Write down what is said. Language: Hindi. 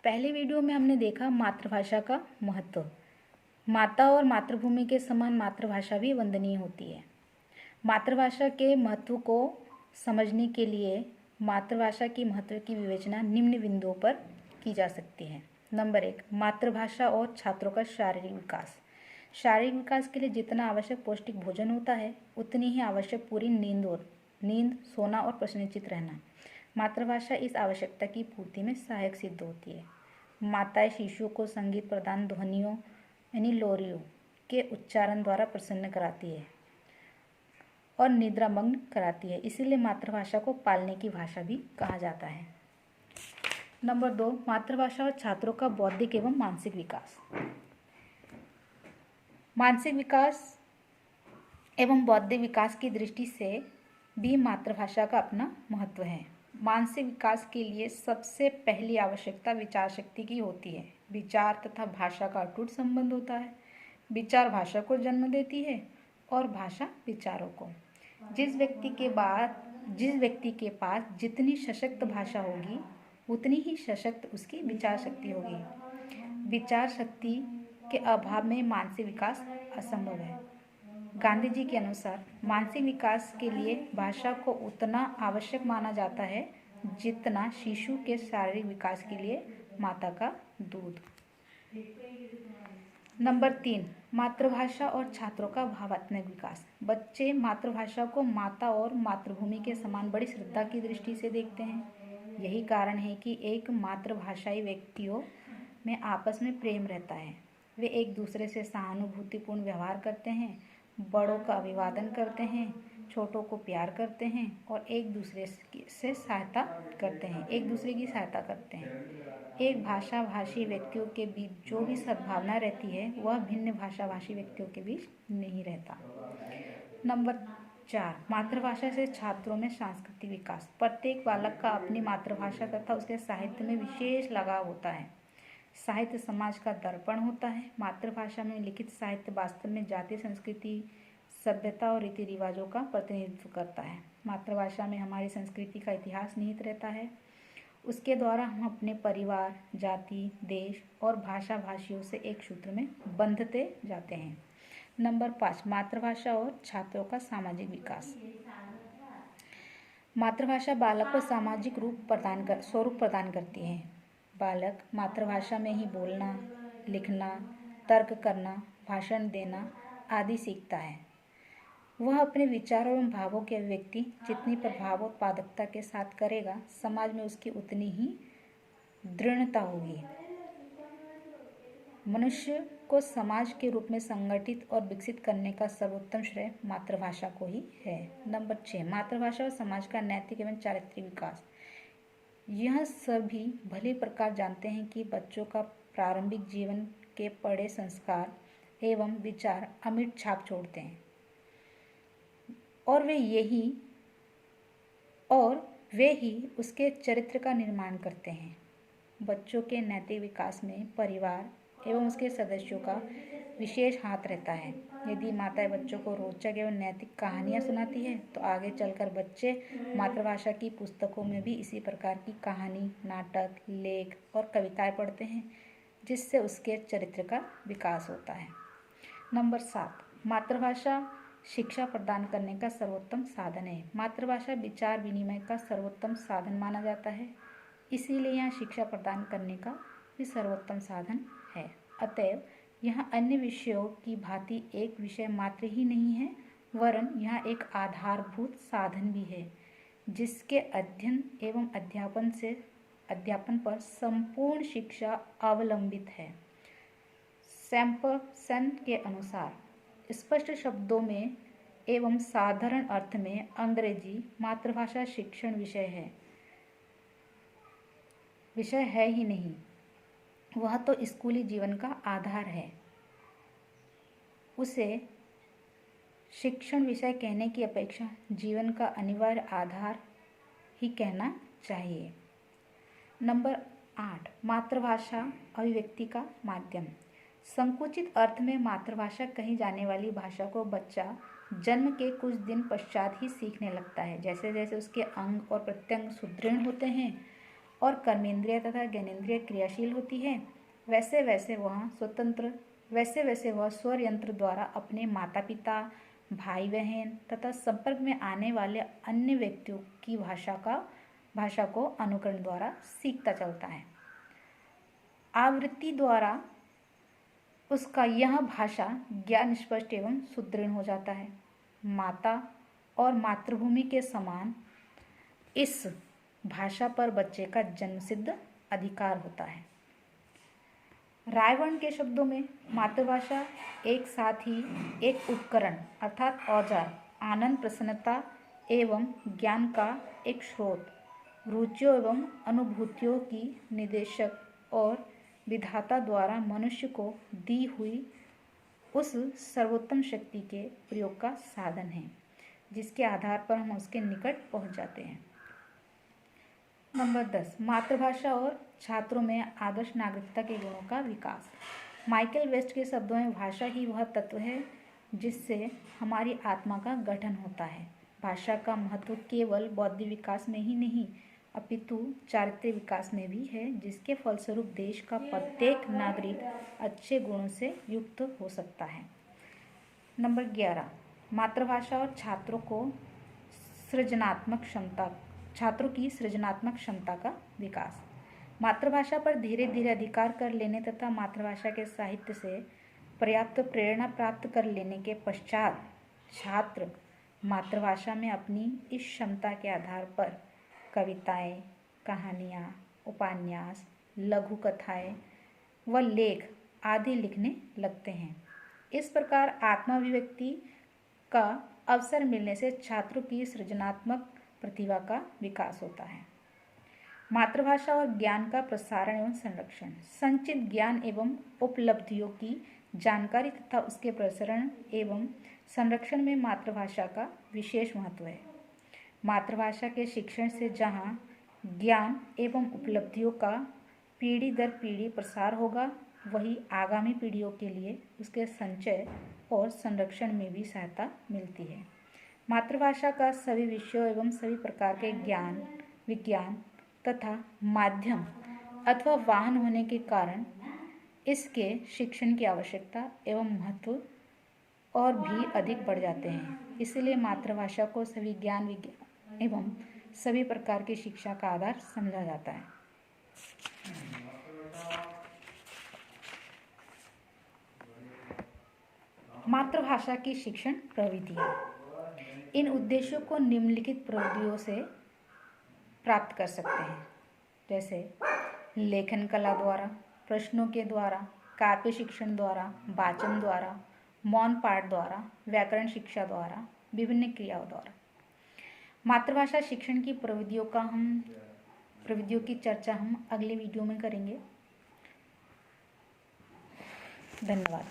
पहले वीडियो में हमने देखा मातृभाषा का महत्व। माता और मातृभूमि के समान मातृभाषा भी वंदनीय होती है। मातृभाषा के महत्व को समझने के लिए मातृभाषा की महत्व की विवेचना निम्न बिंदुओं पर की जा सकती है। नंबर 1, मातृभाषा और छात्रों का शारीरिक विकास। शारीरिक विकास के लिए जितना आवश्यक पौष्टिक भोजन होता है, उतनी ही आवश्यक पूरी नींद, सोना और प्रसन्नचित्त रहना। मातृभाषा इस आवश्यकता की पूर्ति में सहायक सिद्ध होती है। माताएं शिशुओं को संगीत प्रदान ध्वनियों यानी लोरियों के उच्चारण द्वारा प्रसन्न कराती है और निद्रामग्न कराती है, इसीलिए मातृभाषा को पालने की भाषा भी कहा जाता है। नंबर 2, मातृभाषा और छात्रों का बौद्धिक एवं मानसिक विकास। मानसिक विकास एवं बौद्धिक विकास की दृष्टि से भी मातृभाषा का अपना महत्व है। मानसिक विकास के लिए सबसे पहली आवश्यकता विचार शक्ति की होती है। विचार तथा भाषा का अटूट संबंध होता है। विचार भाषा को जन्म देती है और भाषा विचारों को। जिस व्यक्ति के पास जितनी सशक्त भाषा होगी, उतनी ही सशक्त उसकी विचार शक्ति होगी। विचार शक्ति के अभाव में मानसिक विकास असंभव है। गांधी जी के अनुसार मानसिक विकास के लिए भाषा को उतना आवश्यक माना जाता है जितना शिशु के शारीरिक विकास के लिए माता का दूध। नंबर 3, मातृभाषा और छात्रों का भावात्मक विकास। बच्चे मातृभाषा को माता और मातृभूमि के समान बड़ी श्रद्धा की दृष्टि से देखते हैं। यही कारण है कि एक मातृभाषाई व्यक्तियों में आपस में प्रेम रहता है। वे एक दूसरे से सहानुभूतिपूर्ण व्यवहार करते हैं, बड़ों का अभिवादन करते हैं, छोटों को प्यार करते हैं और एक दूसरे की सहायता करते हैं। एक भाषा भाषी व्यक्तियों के बीच जो भी सद्भावना रहती है, वह भिन्न भाषा भाषी व्यक्तियों के बीच नहीं रहता। नंबर 4, मातृभाषा से छात्रों में सांस्कृतिक विकास। प्रत्येक बालक का अपनी मातृभाषा तथा उसके साहित्य में विशेष लगाव होता है। साहित्य समाज का दर्पण होता है। मातृभाषा में लिखित साहित्य वास्तव में जाति, संस्कृति, सभ्यता और रीति रिवाजों का प्रतिनिधित्व करता है। मातृभाषा में हमारी संस्कृति का इतिहास निहित रहता है। उसके द्वारा हम अपने परिवार, जाति, देश और भाषा भाषियों से एक सूत्र में बंधते जाते हैं। नंबर 5, मातृभाषा और छात्रों का सामाजिक विकास। मातृभाषा बालक को सामाजिक स्वरूप प्रदान करती है। बालक मातृभाषा में ही बोलना, लिखना, तर्क करना, भाषण देना आदि सीखता है। वह अपने विचारों एवं भावों की अभिव्यक्ति जितनी प्रभावोत्पादकता के साथ करेगा, समाज में उसकी उतनी ही दृढ़ता होगी। मनुष्य को समाज के रूप में संगठित और विकसित करने का सर्वोत्तम श्रेय मातृभाषा को ही है। नंबर 6, मातृभाषा और समाज का नैतिक एवं चारित्रिक विकास। यह सभी भली प्रकार जानते हैं कि बच्चों का प्रारंभिक जीवन के पढ़े संस्कार एवं विचार अमिट छाप छोड़ते हैं और वे ही उसके चरित्र का निर्माण करते हैं। बच्चों के नैतिक विकास में परिवार एवं उसके सदस्यों का विशेष हाथ रहता है। यदि माताएं बच्चों को रोचक एवं नैतिक कहानियाँ सुनाती है, तो आगे चलकर बच्चे मातृभाषा की पुस्तकों में भी इसी प्रकार की कहानी, नाटक, लेख और कविताएं पढ़ते हैं, जिससे उसके चरित्र का विकास होता है। नंबर 7, मातृभाषा शिक्षा प्रदान करने का सर्वोत्तम साधन है। मातृभाषा विचार विनिमय का सर्वोत्तम साधन माना जाता है, इसीलिए यह शिक्षा प्रदान करने का भी सर्वोत्तम साधन है। अतएव यह अन्य विषयों की भांति एक विषय मात्र ही नहीं है, वरन यह एक आधारभूत साधन भी है, जिसके अध्ययन एवं अध्यापन पर संपूर्ण शिक्षा अवलंबित है। सैम्पसन के अनुसार स्पष्ट शब्दों में एवं साधारण अर्थ में अंग्रेजी मातृभाषा शिक्षण विषय है ही नहीं, वह तो स्कूली जीवन का आधार है। उसे शिक्षण विषय कहने की अपेक्षा जीवन का अनिवार्य आधार ही कहना चाहिए। नंबर 8, मातृभाषा अभिव्यक्ति का माध्यम। संकुचित अर्थ में मातृभाषा कही जाने वाली भाषा को बच्चा जन्म के कुछ दिन पश्चात ही सीखने लगता है। जैसे जैसे उसके अंग और प्रत्यंग सुदृढ़ होते हैं, और कर्मेंद्रिय तथा ज्ञानेंद्रिय क्रियाशील होती है, वैसे वैसे वह स्वर यंत्र द्वारा अपने माता पिता, भाई बहन तथा संपर्क में आने वाले अन्य व्यक्तियों की भाषा को अनुकरण द्वारा सीखता चलता है। आवृत्ति द्वारा उसका यह भाषा ज्ञान स्पष्ट एवं सुदृढ़ हो जाता है। माता और मातृभूमि के समान इस भाषा पर बच्चे का जन्मसिद्ध अधिकार होता है। रायवर्ण के शब्दों में मातृभाषा एक साथ ही एक उपकरण अर्थात औजार, आनंद, प्रसन्नता एवं ज्ञान का एक स्रोत, रुचियों एवं अनुभूतियों की निदेशक और विधाता द्वारा मनुष्य को दी हुई उस सर्वोत्तम शक्ति के प्रयोग का साधन है, जिसके आधार पर हम उसके निकट पहुंच जाते हैं। नंबर 10, मातृभाषा और छात्रों में आदर्श नागरिकता के गुणों का विकास। माइकल वेस्ट के शब्दों में भाषा ही वह तत्व है जिससे हमारी आत्मा का गठन होता है। भाषा का महत्व केवल बौद्धिक विकास में ही नहीं अपितु चारित्रिक विकास में भी है, जिसके फलस्वरूप देश का प्रत्येक नागरिक अच्छे गुणों से युक्त हो सकता है। नंबर 11, मातृभाषा और छात्रों की सृजनात्मक क्षमता का विकास। मातृभाषा पर धीरे धीरे अधिकार कर लेने तथा मातृभाषा के साहित्य से पर्याप्त प्रेरणा प्राप्त कर लेने के पश्चात छात्र मातृभाषा में अपनी इस क्षमता के आधार पर कविताएं, कहानियाँ, उपन्यास, लघु कथाएं व लेख आदि लिखने लगते हैं। इस प्रकार आत्माभिव्यक्ति का अवसर मिलने से छात्रों की सृजनात्मक प्रतिभा का विकास होता है। मातृभाषा और ज्ञान का प्रसारण एवं संरक्षण। संचित ज्ञान एवं उपलब्धियों की जानकारी तथा उसके प्रसारण एवं संरक्षण में मातृभाषा का विशेष महत्व है। मातृभाषा के शिक्षण से जहाँ ज्ञान एवं उपलब्धियों का पीढ़ी दर पीढ़ी प्रसार होगा, वही आगामी पीढ़ियों के लिए उसके संचय और संरक्षण में भी सहायता मिलती है। मातृभाषा का सभी विषयों एवं सभी प्रकार के ज्ञान, विज्ञान तथा माध्यम अथवा वाहन होने के कारण इसके शिक्षण की आवश्यकता एवं महत्व और भी अधिक बढ़ जाते हैं। इसलिए मातृभाषा को सभी ज्ञान, विज्ञान एवं सभी प्रकार की शिक्षा का आधार समझा जाता है। मातृभाषा की शिक्षण प्रविधियाँ। इन उद्देश्यों को निम्नलिखित प्रविधियों से प्राप्त कर सकते हैं, जैसे लेखन कला द्वारा, प्रश्नों के द्वारा, काव्य शिक्षण द्वारा, वाचन द्वारा, मौन पाठ द्वारा, व्याकरण शिक्षा द्वारा, विभिन्न क्रियाओं द्वारा। मातृभाषा शिक्षण की प्रविधियों की चर्चा हम अगले वीडियो में करेंगे। धन्यवाद।